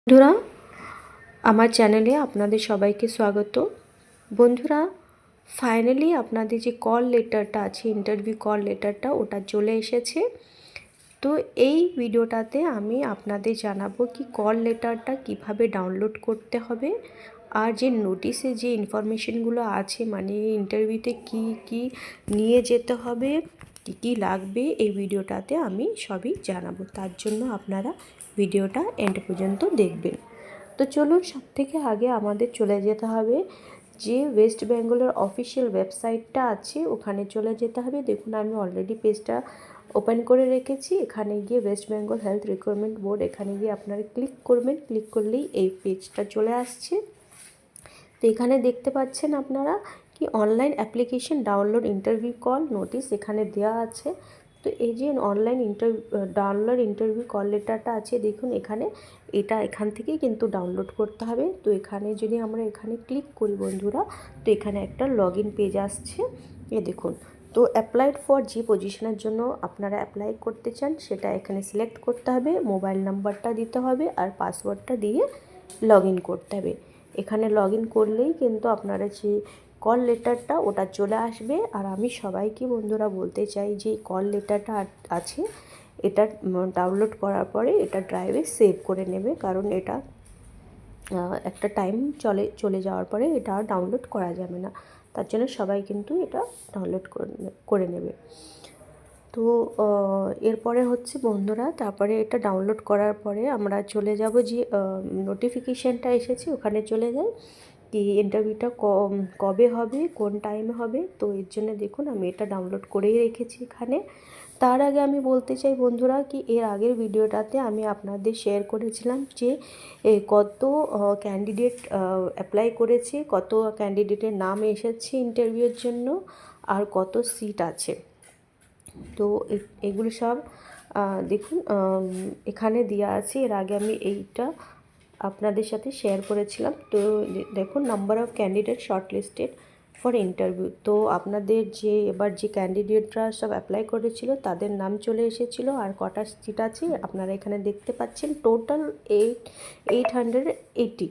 বন্ধুরা, আমার চ্যানেলে আপনাদের সবাইকে স্বাগত। বন্ধুরা, ফাইনালি আপনাদের যে কল লেটারটা আছে, ইন্টারভিউ কল লেটারটা, ওটা চলে এসেছে। তো এই ভিডিওটাতে আমি আপনাদের জানাবো কি কল লেটারটা কিভাবে ডাউনলোড করতে হবে, আর যে নোটিশে যে ইনফরমেশনগুলো আছে, মানে ইন্টারভিউতে কি নিয়ে যেতে হবে, কী লাগবে, এই ভিডিওটাতে আমি সবই জানাবো। তার জন্য আপনারা ভিডিওটা এন্ড পর্যন্ত দেখবেন। তো চলুন, সবথেকে আগে আমাদের চলে যেতে হবে যে ওয়েস্ট বেঙ্গলের অফিসিয়াল ওয়েবসাইটটা আছে, ওখানে চলে যেতে হবে। দেখুন, আমি অলরেডি পেজটা ওপেন করে রেখেছি। এখানে গিয়ে West Bengal health recruitment board, এখানে গিয়ে আপনারা ক্লিক করবেন। ক্লিক করলেই এই পেজটা চলে আসছে। তো এখানে দেখতে পাচ্ছেন আপনারা কি online application download interview call notice এখানে দেওয়া আছে। তো এই যে অনলাইন ডাউনলোড ইন্টারভিউ কল লেটারটা আছে, দেখুন এখানে এখান থেকেই কিন্তু ডাউনলোড করতে হবে। তো এখানে যদি আমরা এখানে ক্লিক করি বন্ধুরা, তো এখানে একটা লগ ইন পেজ আসছে, এ দেখুন। তো অ্যাপ্লাইড ফর যে পজিশনের জন্য আপনারা অ্যাপ্লাই করতে চান সেটা এখানে সিলেক্ট করতে হবে, মোবাইল নাম্বারটা দিতে হবে আর পাসওয়ার্ডটা দিয়ে লগ ইন করতে হবে। এখানে লগ ইন করলেই কিন্তু আপনারা যে কল লেটারটা ওটা চলে আসবে। আর আমি সবাইকে বন্ধুরা বলতে চাই যে কল লেটারটা আছে, এটা ডাউনলোড করার পরে এটা ড্রাইভে সেভ করে নেবে, কারণ এটা একটা টাইম চলে যাওয়ার পরে এটা আর ডাউনলোড করা যাবে না। তার জন্য সবাই কিন্তু এটা ডাউনলোড করে নেবে। তো এরপরে হচ্ছে বন্ধুরা, তারপরে এটা ডাউনলোড করার পরে আমরা চলে যাব যে নোটিফিকেশানটা এসেছে ওখানে চলে যাই কি ইন্টারভিউটা কবে হবে, কোন টাইমে হবে। তো এর জন্য দেখুন আমি এটা ডাউনলোড করেই রেখেছি এখানে। তার আগে আমি বলতে চাই বন্ধুরা কি এর আগের ভিডিওটাতে আমি আপনাদের শেয়ার করেছিলাম যে কত ক্যান্ডিডেট অ্যাপ্লাই করেছে, কত ক্যান্ডিডেটের নাম এসেছে ইন্টারভিউর জন্য, আর কত সিট আছে। তো এগুলো সব দেখুন এখানে দেওয়া আছে। এর আগে আমি এইটা আপনাদের সাথে শেয়ার করেছিলাম। তো দেখুন, number of candidate short listed for interview. তো আপনাদের যে এবার যে ক্যান্ডিডেটরা সব অ্যাপ্লাই করেছিল তাদের নাম চলে এসেছিলো, আর কটা সিট আছে আপনারা এখানে দেখতে পাচ্ছেন। টোটাল 880,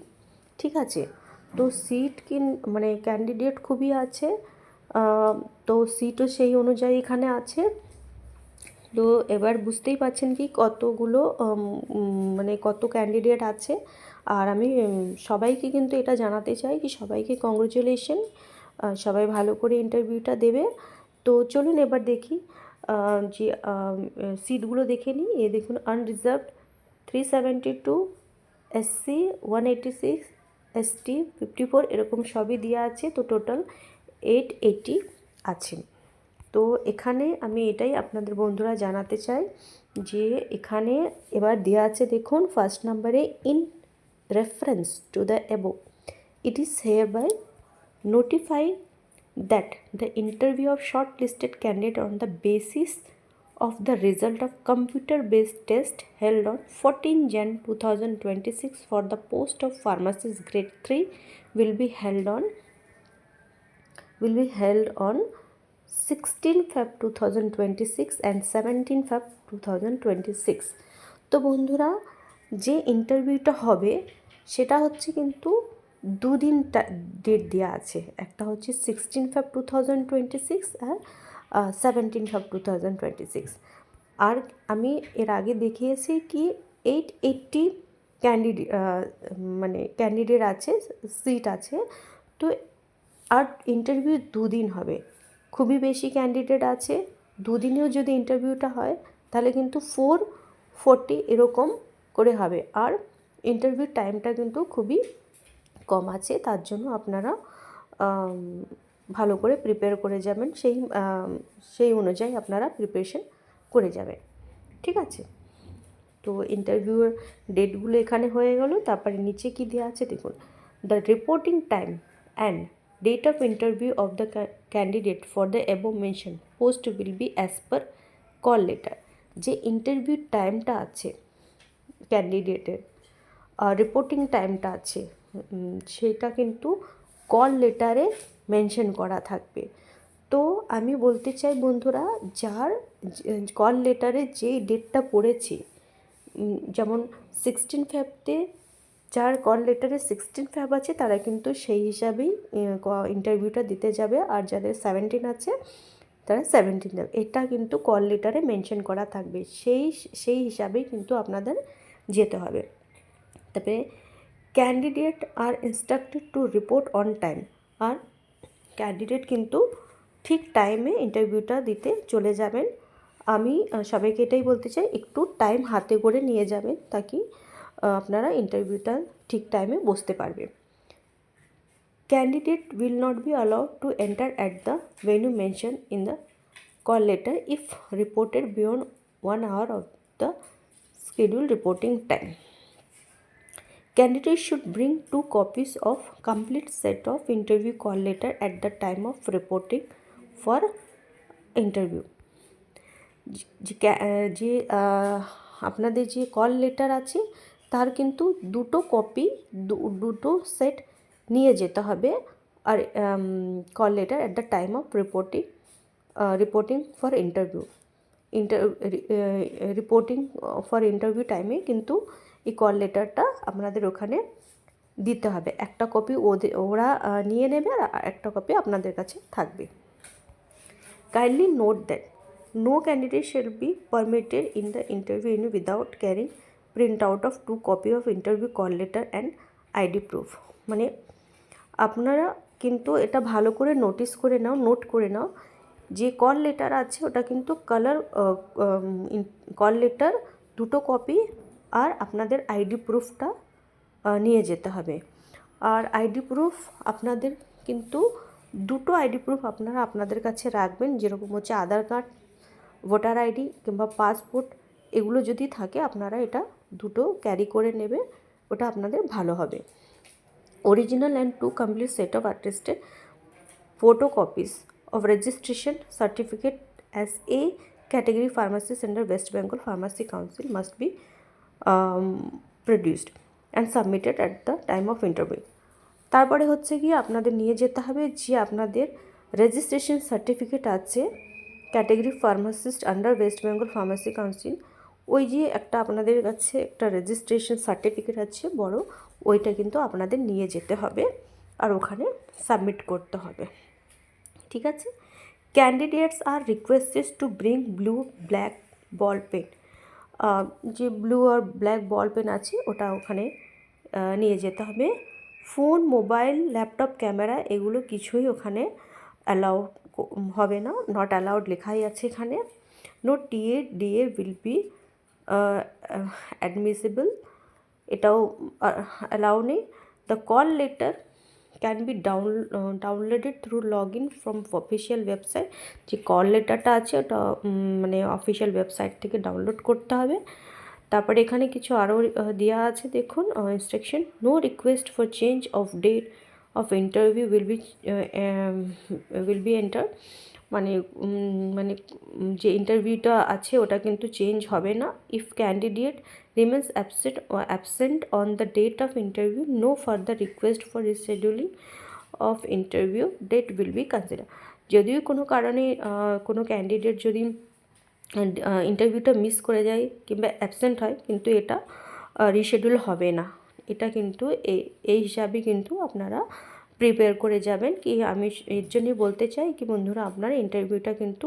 ঠিক আছে। তো সিট মানে ক্যান্ডিডেট খুবই আছে, তো সিটও সেই অনুযায়ী এখানে আছে। তো এবার বুঝতেই পারছেন কি কতগুলো মানে কত ক্যান্ডিডেট আছে। আর আমি সবাইকে কিন্তু এটা জানাতে চাই কি সবাইকে কংগ্রেচুলেশন, সবাই ভালো করে ইন্টারভিউটা দেবে। তো চলুন এবার দেখি যে সিটগুলো দেখে নিই। এ দেখুন, আনরিজার্ভড 372, এসসি 186, এসটি 54, এরকম সবই দেওয়া আছে। তো টোটাল 880 আছে। তো এখানে আমি এটাই আপনাদের বন্ধুরা জানাতে চাই যে এখানে এবার দেওয়া আছে দেখুন ফার্স্ট নাম্বারে, in reference to the above it is hereby notify that the interview of shortlisted candidate on the basis of the result of computer-based test held on 14 Jan 2026 for the post of pharmacist grade 3 will be held on 16 Feb 2026 and 17 Feb 2026। তো বন্ধুরা, যে ইন্টারভিউটা হবে সেটা হচ্ছে কিন্তু দুদিন date দেওয়া আছে। একটা হচ্ছে 16 Feb 2026 আর 17 Feb 2026। আর আমি এর আগে দেখিয়েছি কি 880 ক্যান্ডিডেট আছে, সিট আছে। তো আর ইন্টারভিউ দুদিন হবে, খুবই বেশি ক্যান্ডিডেট আছে। দুদিনেও যদি ইন্টারভিউটা হয় তাহলে কিন্তু 440 এরকম করে হবে। আর ইন্টারভিউ টাইমটা কিন্তু খুবই কম আছে। তার জন্য আপনারা ভালো করে প্রিপেয়ার করে যাবেন, সেই অনুযায়ী আপনারা প্রিপারেশন করে যাবেন, ঠিক আছে। তো ইন্টারভিউর ডেটগুলো এখানে হয়ে গেল। তারপরে নিচে কি দেওয়া আছে দেখুন, the reporting time and date of interview of the candidate for the above mention post will be as per call letter. যে ইন্টারভিউ টাইমটা আছে ক্যান্ডিডেটের, রিপোর্টিং টাইমটা আছে, সেটা কিন্তু কল লেটারে মেনশন করা থাকবে। তো আমি বলতে চাই বন্ধুরা, যার কল লেটারে যেই ডেটটা পড়েছে, যেমন 16 ফেব্রুয়ারিতে যার কল লেটারে 16 ফ্যাব আছে তারা কিন্তু সেই হিসাবেই ইন্টারভিউটা দিতে যাবে, আর যাদের 17 আছে তারা 17 যাবে। এটা কিন্তু কল লেটারে মেনশন করা থাকবে, সেই হিসাবেই কিন্তু আপনাদের যেতে হবে। তারপরে candidate are instructed to report on time, আর ক্যান্ডিডেট কিন্তু ঠিক টাইমে ইন্টারভিউটা দিতে চলে যাবেন। আমি সবাইকে এটাই বলতে চাই, একটু টাইম হাতে করে নিয়ে যাবেন তাকি আপনারা ইন্টারভিউটা ঠিক টাইমে বসতে পারবে। Candidate will not be allowed to enter at the venue mention in the call letter if reported beyond 1 hour of the scheduled reporting time. Candidates should bring 2 copies of complete set of interview call letter at the time of reporting for interview. যে আপনাদের যে call letter আছে তার কিন্তু দুটো copy, দুটো set নিয়ে যেতে হবে। আর call letter at the time of reporting for interview টাইমে কিন্তু এই কল লেটারটা আপনাদের ওখানে দিতে হবে। একটা কপি ওরা নিয়ে নেবে আর একটা কপি আপনাদের কাছে থাকবে। Kindly note that no candidate shall be permitted in the interview without carrying printout of 2 copy of interview call letter and ID proof। মানে আপনারা কিন্তু এটা ভালো করে নোট করে নাও যে কল লেটার আছে ওটা কিন্তু কালার কল লেটার 2টো কপি আর আপনাদের আইডি প্রুফটা নিয়ে যেতে হবে। আর আইডি প্রুফ আপনাদের কিন্তু 2টো আইডি প্রুফ আপনারা আপনাদের কাছে রাখবেন, যেরকম হচ্ছে আধার কার্ড, ভোটার আইডি কিংবা পাসপোর্ট, এগুলো যদি থাকে আপনারা এটা 2টো ক্যারি করে নেবে, ওটা আপনাদের ভালো হবে। Original and 2 complete set of attested photocopies of registration certificate as A category pharmacist under West Bengal Pharmacy Council must be produced and submitted at the time of interview। তারপরে হচ্ছে গিয়ে আপনাদের নিয়ে যেতে হবে যে আপনাদের রেজিস্ট্রেশন সার্টিফিকেট আছে category pharmacist under West Bengal pharmacy council, ওই যে একটা আপনাদের কাছে একটা রেজিস্ট্রেশন সার্টিফিকেট আছে বড়, ওইটা কিন্তু আপনাদের নিয়ে যেতে হবে আর ওখানে সাবমিট করতে হবে। ঠিক আছে। Candidates are requested to bring blue black ball pen, যে ব্লু আর ব্ল্যাক বল পেন আছে ওটা ওখানে নিয়ে যেতে হবে। ফোন, মোবাইল, ল্যাপটপ, ক্যামেরা এগুলো কিছুই ওখানে অ্যালাউ হবে না, নট অ্যালাউড লেখাই আছে এখানে। No DA will be admissible, এটাও অ্যালাউ নেই। The call letter can be downloaded through log in from official website, যে কল লেটারটা আছে ওটা মানে অফিসিয়াল ওয়েবসাইট থেকে ডাউনলোড করতে হবে। তারপরে এখানে কিছু আরও দেওয়া আছে দেখুন instruction. No request for change of date of interview will be enter, মানে যে ইন্টারভিউটা আছে ওটা কিন্তু চেঞ্জ হবে না। If candidate remains absent on the date of interview no further request for rescheduling of interview date will be consider. যদিও কোনো কারণে কোনো ক্যান্ডিডেট যদি ইন্টারভিউটা মিস করে যায় কিংবা অ্যাবসেন্ট হয়, কিন্তু এটা রিশেডিউল হবে না। এটা কিন্তু এই হিসাবে কিন্তু আপনারা প্রিপেয়ার করে যাবেন। কি আমি এর জন্যই বলতে চাই কি বন্ধুরা, আপনারা ইন্টারভিউটা কিন্তু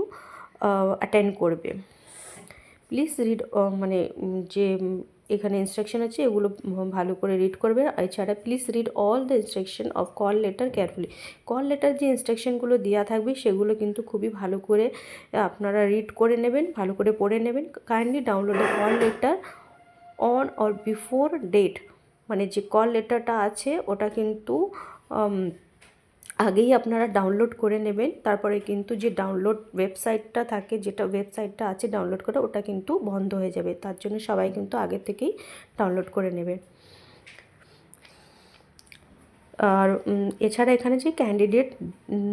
অ্যাটেন্ড করবে। প্লিজ রিড, মানে যে এখানে ইনস্ট্রাকশন আছে এগুলো ভালো করে রিড করবে। এছাড়া please read all the instruction of call letter carefully, call letter যে ইনস্ট্রাকশনগুলো দেওয়া থাকবে সেগুলো কিন্তু খুবই ভালো করে আপনারা রিড করে নেবেন, ভালো করে পড়ে নেবেন। Kindly download the call letter on or before date, মানে যে কল লেটারটা আছে ওটা কিন্তু আগেই আপনারা ডাউনলোড করে নেবেন। তারপরে কিন্তু যে ডাউনলোড ওয়েবসাইটটা থাকে, যেটা ওয়েবসাইটটা আছে ডাউনলোড করা, ওটা কিন্তু বন্ধ হয়ে যাবে। তার জন্য সবাই কিন্তু আগে থেকেই ডাউনলোড করে নেবেন। আর এছাড়া এখানে যে candidate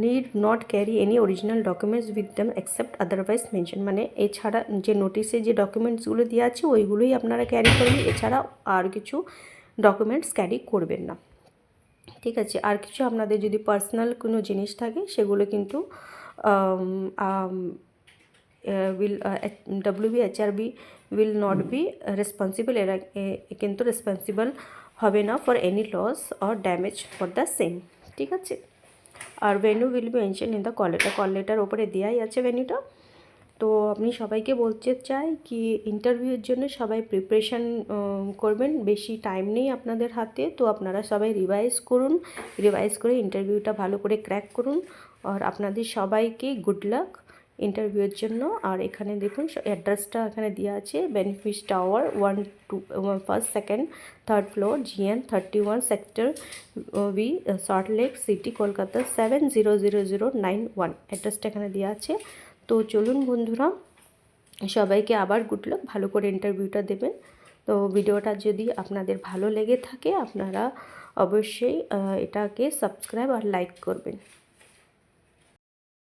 need not carry any original documents with them except otherwise mention, মানে এছাড়া যে নোটিশে যে ডকুমেন্টসগুলো দেওয়া আছে ওইগুলোই আপনারা ক্যারি করবেন, এছাড়া আর কিছু ডকুমেন্টস ক্যারি করবেন না। ঠিক আছে। আর কিছু আপনাদের যদি পার্সোনাল কোনো জিনিস থাকে সেগুলো কিন্তু WBHRB will not be responsible, এরা কিন্তু রেসপন্সিবল হবে না for any loss or damage for the same, ঠিক আছে। আর venue will be mention in the call letter ওপরে দেওয়াই আছে ভেন্যুটা। তো আমি সবাইকে বলতে চাই কি ইন্টারভিউর জন্য সবাই প্রিপারেশান করবেন, বেশি টাইম নেই আপনাদের হাতে, তো আপনারা সবাই রিভাইজ করুন, রিভাইজ করে ইন্টারভিউটা ভালো করে ক্র্যাক করুন। আর আপনাদের সবাইকে গুড লাক ইন্টারভিউয়ের জন্য। আর এখানে দেখুন অ্যাড্রেসটা এখানে দেওয়া আছে, Benefit Tower 1-2 first second third floor, GN 31 sector B, Salt Lake City, Kolkata 700091। অ্যাড্রেসটা এখানে দেওয়া আছে। তো চলুন বন্ধুরা, সবাইকে আবার গুড লাক, ভালো করে ইন্টারভিউটা দেবেন। তো ভিডিওটা যদি আপনাদের ভালো লেগে থাকে আপনারা অবশ্যই এটাকে সাবস্ক্রাইব আর লাইক করবেন।